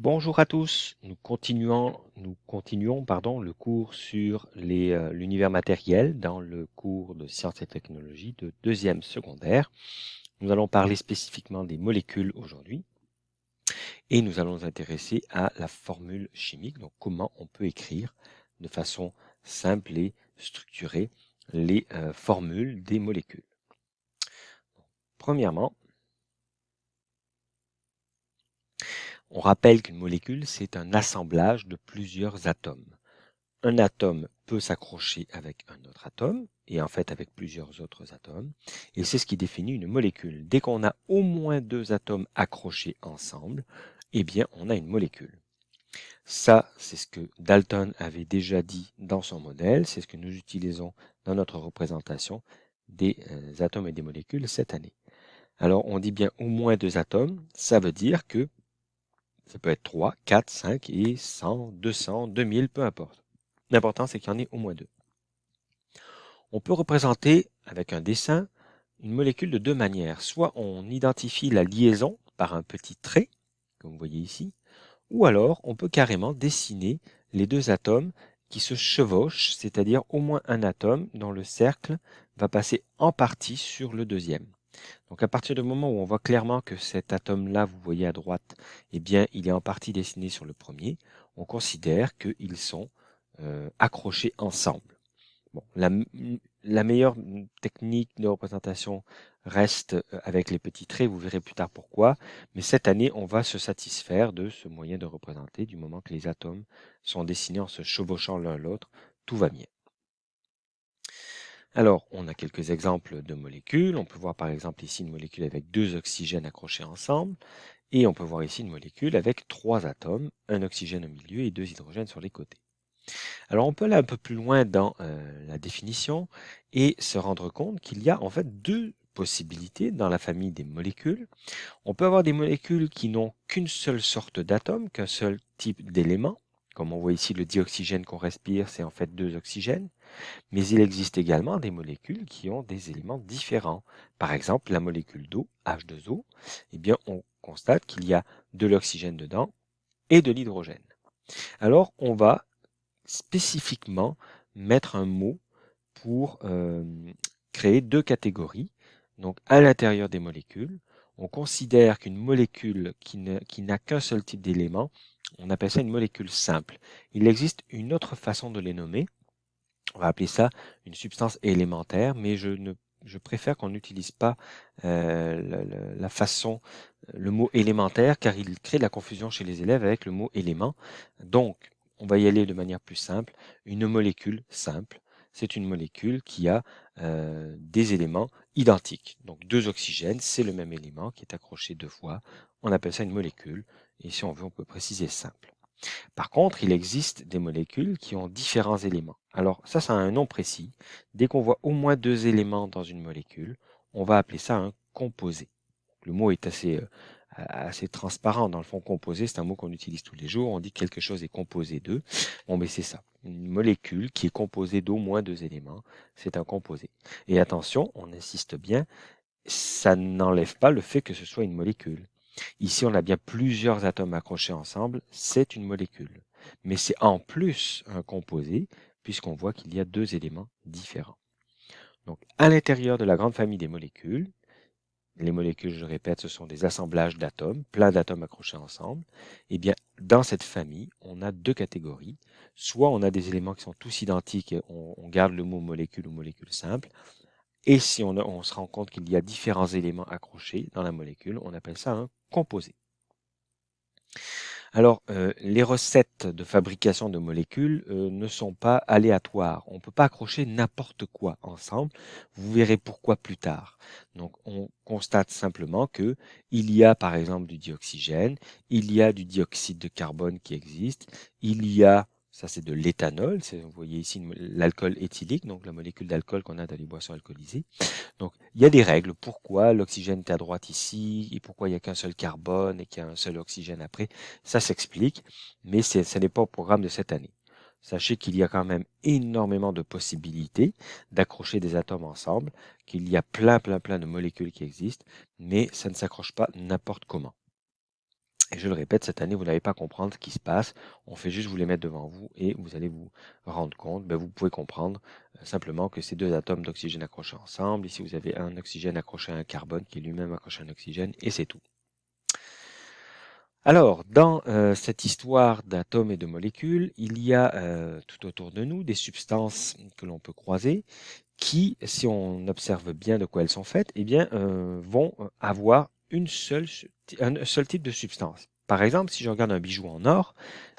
Bonjour à tous, nous continuons le cours sur l'univers matériel dans le cours de sciences et technologies de deuxième secondaire. Nous allons parler spécifiquement des molécules aujourd'hui et nous allons nous intéresser à la formule chimique, donc comment on peut écrire de façon simple et structurée les formules des molécules. Premièrement, on rappelle qu'une molécule, c'est un assemblage de plusieurs atomes. Un atome peut s'accrocher avec un autre atome, et en fait avec plusieurs autres atomes, et c'est ce qui définit une molécule. Dès qu'on a au moins deux atomes accrochés ensemble, eh bien on a une molécule. Ça, c'est ce que Dalton avait déjà dit dans son modèle, c'est ce que nous utilisons dans notre représentation des atomes et des molécules cette année. Alors on dit bien au moins deux atomes, ça veut dire que ça peut être 3, 4, 5 et 100, 200, 2000, peu importe. L'important, c'est qu'il y en ait au moins deux. On peut représenter, avec un dessin, une molécule de deux manières. Soit on identifie la liaison par un petit trait, comme vous voyez ici, ou alors on peut carrément dessiner les deux atomes qui se chevauchent, c'est-à-dire au moins un atome dont le cercle va passer en partie sur le deuxième. Donc à partir du moment où on voit clairement que cet atome-là, vous voyez à droite, eh bien il est en partie dessiné sur le premier, on considère qu'ils sont accrochés ensemble. Bon, la meilleure technique de représentation reste avec les petits traits, vous verrez plus tard pourquoi, mais cette année, on va se satisfaire de ce moyen de représenter du moment que les atomes sont dessinés en se chevauchant l'un l'autre, tout va bien. Alors, on a quelques exemples de molécules. On peut voir par exemple ici une molécule avec deux oxygènes accrochés ensemble, et on peut voir ici une molécule avec trois atomes, un oxygène au milieu et deux hydrogènes sur les côtés. Alors on peut aller un peu plus loin dans la définition et se rendre compte qu'il y a en fait deux possibilités dans la famille des molécules. On peut avoir des molécules qui n'ont qu'une seule sorte d'atome, qu'un seul type d'élément. Comme on voit ici, le dioxygène qu'on respire, c'est en fait deux oxygènes. Mais il existe également des molécules qui ont des éléments différents. Par exemple, la molécule d'eau, H2O, eh bien, on constate qu'il y a de l'oxygène dedans et de l'hydrogène. Alors, on va spécifiquement mettre un mot pour créer deux catégories. Donc, à l'intérieur des molécules, on considère qu'une molécule qui n'a qu'un seul type d'élément, on appelle ça une molécule simple. Il existe une autre façon de les nommer. On va appeler ça une substance élémentaire, mais je préfère qu'on n'utilise pas la façon, le mot élémentaire, car il crée de la confusion chez les élèves avec le mot élément. Donc, on va y aller de manière plus simple. Une molécule simple, c'est une molécule qui a des éléments identiques. Donc, deux oxygènes, c'est le même élément qui est accroché deux fois. On appelle ça une molécule, et si on veut, on peut préciser simple. Par contre, il existe des molécules qui ont différents éléments. Alors ça a un nom précis. Dès qu'on voit au moins deux éléments dans une molécule, on va appeler ça un composé. Le mot est assez transparent. Dans le fond, composé, c'est un mot qu'on utilise tous les jours. On dit que quelque chose est composé d'eux. Bon, mais c'est ça. Une molécule qui est composée d'au moins deux éléments, c'est un composé. Et attention, on insiste bien, ça n'enlève pas le fait que ce soit une molécule. Ici, on a bien plusieurs atomes accrochés ensemble, c'est une molécule. Mais c'est en plus un composé, puisqu'on voit qu'il y a deux éléments différents. Donc, à l'intérieur de la grande famille des molécules, les molécules, je répète, ce sont des assemblages d'atomes, plein d'atomes accrochés ensemble. Eh bien, dans cette famille, on a deux catégories. Soit on a des éléments qui sont tous identiques, et on garde le mot molécule ou molécule simple. Et si on se rend compte qu'il y a différents éléments accrochés dans la molécule, on appelle ça un composé. Alors, les recettes de fabrication de molécules ne sont pas aléatoires. On ne peut pas accrocher n'importe quoi ensemble. Vous verrez pourquoi plus tard. Donc, on constate simplement que il y a par exemple du dioxygène, il y a du dioxyde de carbone qui existe, il y a ça c'est de l'éthanol, vous voyez ici l'alcool éthylique, donc la molécule d'alcool qu'on a dans les boissons alcoolisées. Donc, il y a des règles. Pourquoi l'oxygène est à droite ici et pourquoi il n'y a qu'un seul carbone et qu'il y a un seul oxygène après. Ça s'explique, mais ce n'est pas au programme de cette année. Sachez qu'il y a quand même énormément de possibilités d'accrocher des atomes ensemble, qu'il y a plein de molécules qui existent, mais ça ne s'accroche pas n'importe comment. Et je le répète, cette année, vous n'allez pas comprendre ce qui se passe. On fait juste vous les mettre devant vous et vous allez vous rendre compte, vous pouvez comprendre simplement que ces deux atomes d'oxygène accrochés ensemble. Ici, vous avez un oxygène accroché à un carbone qui est lui-même accroché à un oxygène et c'est tout. Alors, dans cette histoire d'atomes et de molécules, il y a tout autour de nous des substances que l'on peut croiser qui, si on observe bien de quoi elles sont faites, vont avoir un seul type de substance. Par exemple, si je regarde un bijou en or,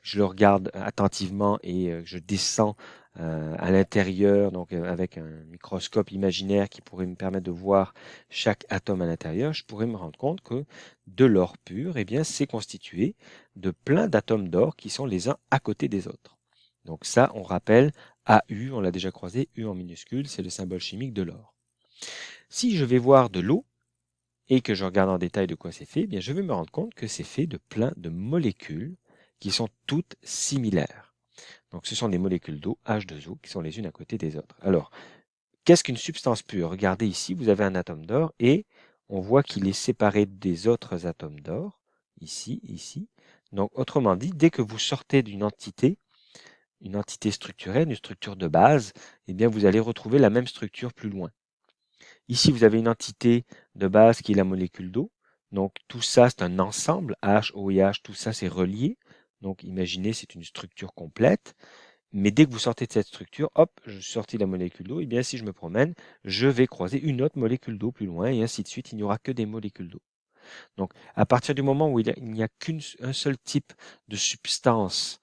je le regarde attentivement et je descends à l'intérieur, donc avec un microscope imaginaire qui pourrait me permettre de voir chaque atome à l'intérieur, je pourrais me rendre compte que de l'or pur, c'est constitué de plein d'atomes d'or qui sont les uns à côté des autres. Donc ça, on rappelle AU, on l'a déjà croisé, U en minuscule, c'est le symbole chimique de l'or. Si je vais voir de l'eau et que je regarde en détail de quoi c'est fait, je vais me rendre compte que c'est fait de plein de molécules qui sont toutes similaires. Donc ce sont des molécules d'eau, H2O, qui sont les unes à côté des autres. Alors, qu'est-ce qu'une substance pure? Regardez ici, vous avez un atome d'or et on voit qu'il est séparé des autres atomes d'or, ici, ici. Donc autrement dit, dès que vous sortez d'une entité, une entité structurelle, une structure de base, vous allez retrouver la même structure plus loin. Ici, vous avez une entité de base qui est la molécule d'eau. Donc, tout ça, c'est un ensemble, H, O et H, tout ça, c'est relié. Donc, imaginez, c'est une structure complète. Mais dès que vous sortez de cette structure, hop, je suis sorti de la molécule d'eau, si je me promène, je vais croiser une autre molécule d'eau plus loin, et ainsi de suite, il n'y aura que des molécules d'eau. Donc, à partir du moment où il n'y a qu'un seul type de substance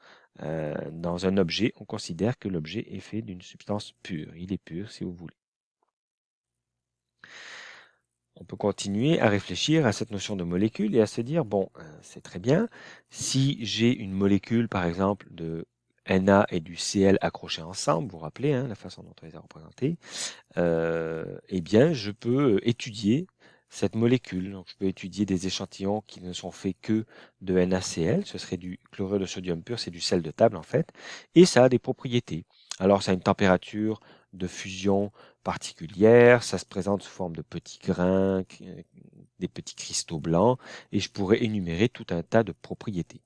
dans un objet, on considère que l'objet est fait d'une substance pure. Il est pur, si vous voulez. On peut continuer à réfléchir à cette notion de molécule et à se dire, bon, c'est très bien, si j'ai une molécule, par exemple, de Na et du Cl accrochés ensemble, vous vous rappelez la façon dont on les a représentés, je peux étudier cette molécule. Donc, je peux étudier des échantillons qui ne sont faits que de NaCl, ce serait du chlorure de sodium pur, c'est du sel de table en fait, et ça a des propriétés. Alors, ça a une température de fusion particulière, ça se présente sous forme de petits grains, des petits cristaux blancs, et je pourrais énumérer tout un tas de propriétés.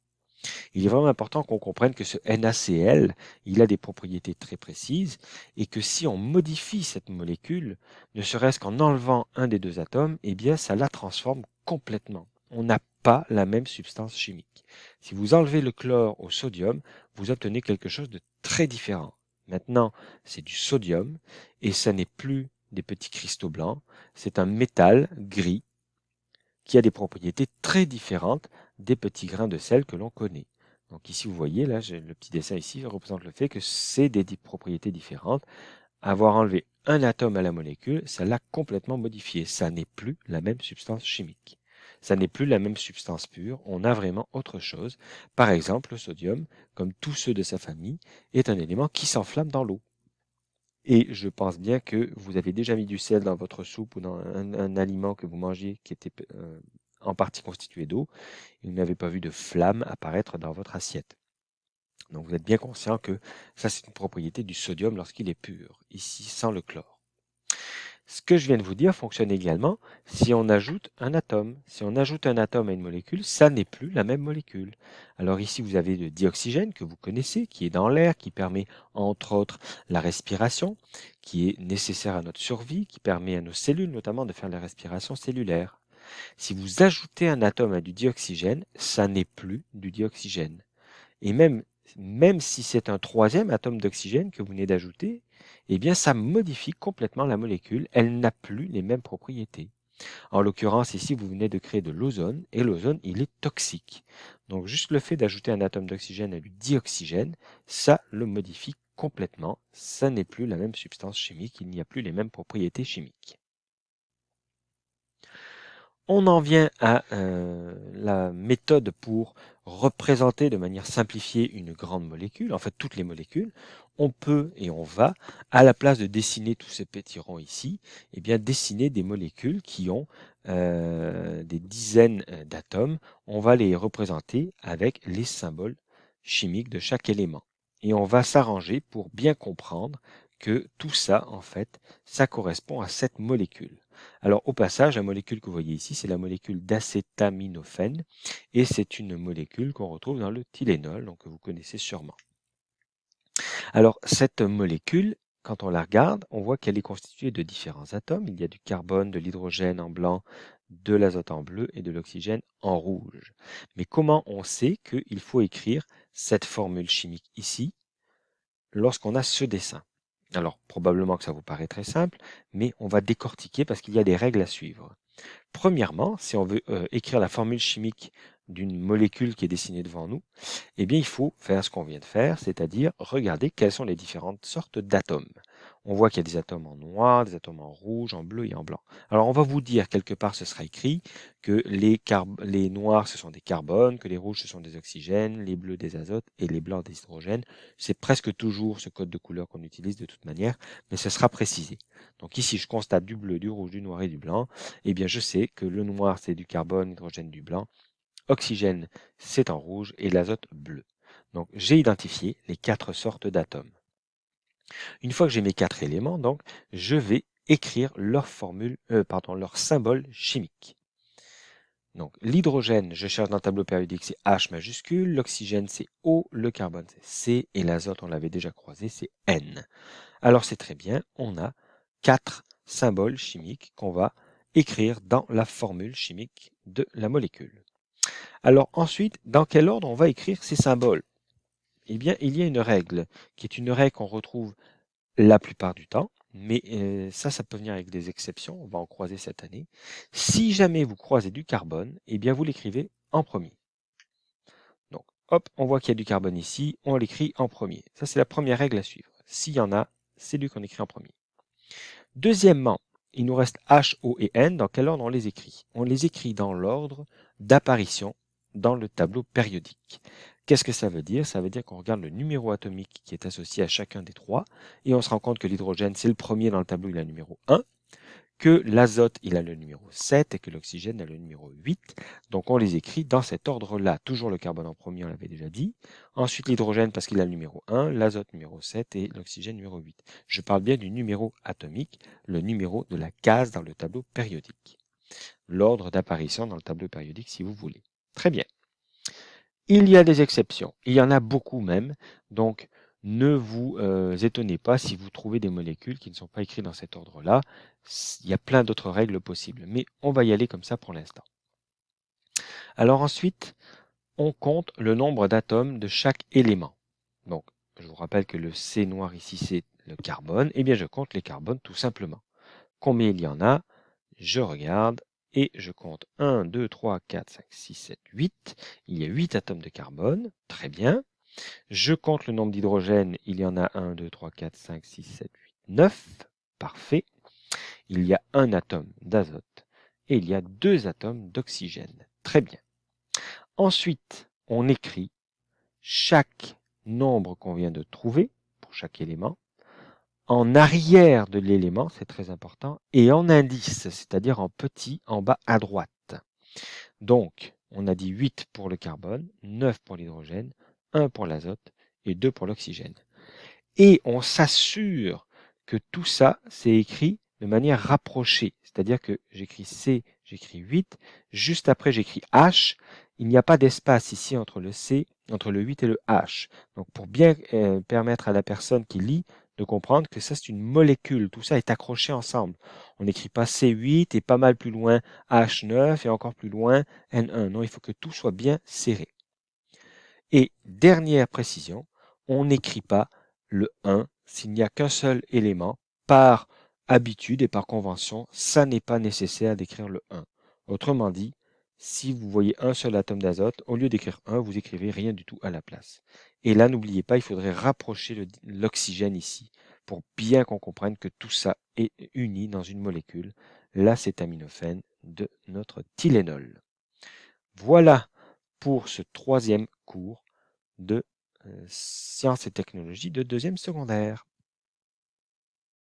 Il est vraiment important qu'on comprenne que ce NaCl, il a des propriétés très précises et que si on modifie cette molécule, ne serait-ce qu'en enlevant un des deux atomes, ça la transforme complètement. On n'a pas la même substance chimique. Si vous enlevez le chlore au sodium, vous obtenez quelque chose de très différent. Maintenant, c'est du sodium et ça n'est plus des petits cristaux blancs, c'est un métal gris qui a des propriétés très différentes des petits grains de sel que l'on connaît. Donc ici, vous voyez, là, le petit dessin ici représente le fait que c'est des propriétés différentes. Avoir enlevé un atome à la molécule, ça l'a complètement modifié. Ça n'est plus la même substance chimique. Ça n'est plus la même substance pure. On a vraiment autre chose. Par exemple, le sodium, comme tous ceux de sa famille, est un élément qui s'enflamme dans l'eau. Et je pense bien que vous avez déjà mis du sel dans votre soupe ou dans un aliment que vous mangez qui était en partie constitué d'eau. Et vous n'avez pas vu de flamme apparaître dans votre assiette. Donc vous êtes bien conscient que ça, c'est une propriété du sodium lorsqu'il est pur, ici sans le chlore. Ce que je viens de vous dire fonctionne également si on ajoute un atome. Si on ajoute un atome à une molécule, ça n'est plus la même molécule. Alors ici, vous avez le dioxygène que vous connaissez, qui est dans l'air, qui permet entre autres la respiration, qui est nécessaire à notre survie, qui permet à nos cellules notamment de faire la respiration cellulaire. Si vous ajoutez un atome à du dioxygène, ça n'est plus du dioxygène. Et même si c'est un troisième atome d'oxygène que vous venez d'ajouter, ça modifie complètement la molécule. Elle n'a plus les mêmes propriétés. En l'occurrence, ici, vous venez de créer de l'ozone, et l'ozone, il est toxique. Donc, juste le fait d'ajouter un atome d'oxygène à du dioxygène, ça le modifie complètement. Ça n'est plus la même substance chimique, il n'y a plus les mêmes propriétés chimiques. On en vient à la méthode pour représenter de manière simplifiée une grande molécule, en fait toutes les molécules. On peut et on va, à la place de dessiner tous ces petits ronds ici, dessiner des molécules qui ont des dizaines d'atomes. On va les représenter avec les symboles chimiques de chaque élément. Et on va s'arranger pour bien comprendre que tout ça, en fait, ça correspond à cette molécule. Alors au passage, la molécule que vous voyez ici, c'est la molécule d'acétaminophène et c'est une molécule qu'on retrouve dans le Tylenol, donc que vous connaissez sûrement. Alors cette molécule, quand on la regarde, on voit qu'elle est constituée de différents atomes. Il y a du carbone, de l'hydrogène en blanc, de l'azote en bleu et de l'oxygène en rouge. Mais comment on sait qu'il faut écrire cette formule chimique ici lorsqu'on a ce dessin? Alors probablement que ça vous paraît très simple, mais on va décortiquer parce qu'il y a des règles à suivre. Premièrement, si on veut écrire la formule chimique d'une molécule qui est dessinée devant nous, eh bien, il faut faire ce qu'on vient de faire, c'est-à-dire regarder quelles sont les différentes sortes d'atomes. On voit qu'il y a des atomes en noir, des atomes en rouge, en bleu et en blanc. Alors, on va vous dire, quelque part, ce sera écrit que les noirs, ce sont des carbones, que les rouges, ce sont des oxygènes, les bleus, des azotes et les blancs, des hydrogènes. C'est presque toujours ce code de couleur qu'on utilise de toute manière, mais ce sera précisé. Donc ici, je constate du bleu, du rouge, du noir et du blanc. Eh bien, je sais que le noir, c'est du carbone, l'hydrogène, du blanc. Oxygène, c'est en rouge et l'azote bleu. Donc j'ai identifié les 4 sortes d'atomes. Une fois que j'ai mes 4 éléments, donc, je vais écrire leur leur symbole chimique. Donc l'hydrogène, je cherche dans le tableau périodique, c'est H majuscule, l'oxygène c'est O, le carbone c'est C et l'azote, on l'avait déjà croisé, c'est N. Alors c'est très bien, on a 4 symboles chimiques qu'on va écrire dans la formule chimique de la molécule. Alors ensuite, dans quel ordre on va écrire ces symboles? Eh bien, il y a une règle, qui est une règle qu'on retrouve la plupart du temps, mais ça peut venir avec des exceptions, on va en croiser cette année. Si jamais vous croisez du carbone, eh bien vous l'écrivez en premier. Donc, hop, on voit qu'il y a du carbone ici, on l'écrit en premier. Ça, c'est la première règle à suivre. S'il y en a, c'est lui qu'on écrit en premier. Deuxièmement, il nous reste H, O et N. Dans quel ordre on les écrit? On les écrit dans l'ordre d'apparition dans le tableau périodique. Qu'est-ce que ça veut dire? Ça veut dire qu'on regarde le numéro atomique qui est associé à chacun des trois et on se rend compte que l'hydrogène, c'est le premier dans le tableau, il a le numéro 1, que l'azote, il a le numéro 7 et que l'oxygène a le numéro 8. Donc on les écrit dans cet ordre-là. Toujours le carbone en premier, on l'avait déjà dit. Ensuite l'hydrogène parce qu'il a le numéro 1, l'azote numéro 7 et l'oxygène numéro 8. Je parle bien du numéro atomique, le numéro de la case dans le tableau périodique. L'ordre d'apparition dans le tableau périodique si vous voulez. Très bien. Il y a des exceptions, il y en a beaucoup même, donc ne vous étonnez pas si vous trouvez des molécules qui ne sont pas écrites dans cet ordre-là. Il y a plein d'autres règles possibles, mais on va y aller comme ça pour l'instant. Alors ensuite, on compte le nombre d'atomes de chaque élément. Donc, je vous rappelle que le C noir ici, c'est le carbone. Eh bien, je compte les carbones tout simplement. Combien il y en a? Je regarde et je compte 1, 2, 3, 4, 5, 6, 7, 8. Il y a 8 atomes de carbone. Très bien. Je compte le nombre d'hydrogène. Il y en a 1, 2, 3, 4, 5, 6, 7, 8, 9. Parfait. Il y a un atome d'azote et il y a 2 atomes d'oxygène. Très bien. Ensuite, on écrit chaque nombre qu'on vient de trouver pour chaque élément en arrière de l'élément, c'est très important, et en indice, c'est-à-dire en petit en bas à droite. Donc, on a dit 8 pour le carbone, 9 pour l'hydrogène, 1 pour l'azote et 2 pour l'oxygène. Et on s'assure que tout ça, c'est écrit de manière rapprochée. C'est-à-dire que j'écris C, j'écris 8, juste après j'écris H. Il n'y a pas d'espace ici entre le C, entre le 8 et le H. Donc pour bien permettre à la personne qui lit de comprendre que ça c'est une molécule, tout ça est accroché ensemble. On n'écrit pas C8 et pas mal plus loin H9 et encore plus loin N1. Non, il faut que tout soit bien serré. Et dernière précision, on n'écrit pas le 1 s'il n'y a qu'un seul élément. Par habitude et par convention, ça n'est pas nécessaire d'écrire le 1. Autrement dit, si vous voyez un seul atome d'azote, au lieu d'écrire 1, vous écrivez rien du tout à la place. Et là, n'oubliez pas, il faudrait rapprocher l'oxygène ici pour bien qu'on comprenne que tout ça est uni dans une molécule, l'acétaminophène de notre Tylenol. Voilà pour ce troisième cours de sciences et technologies de deuxième secondaire.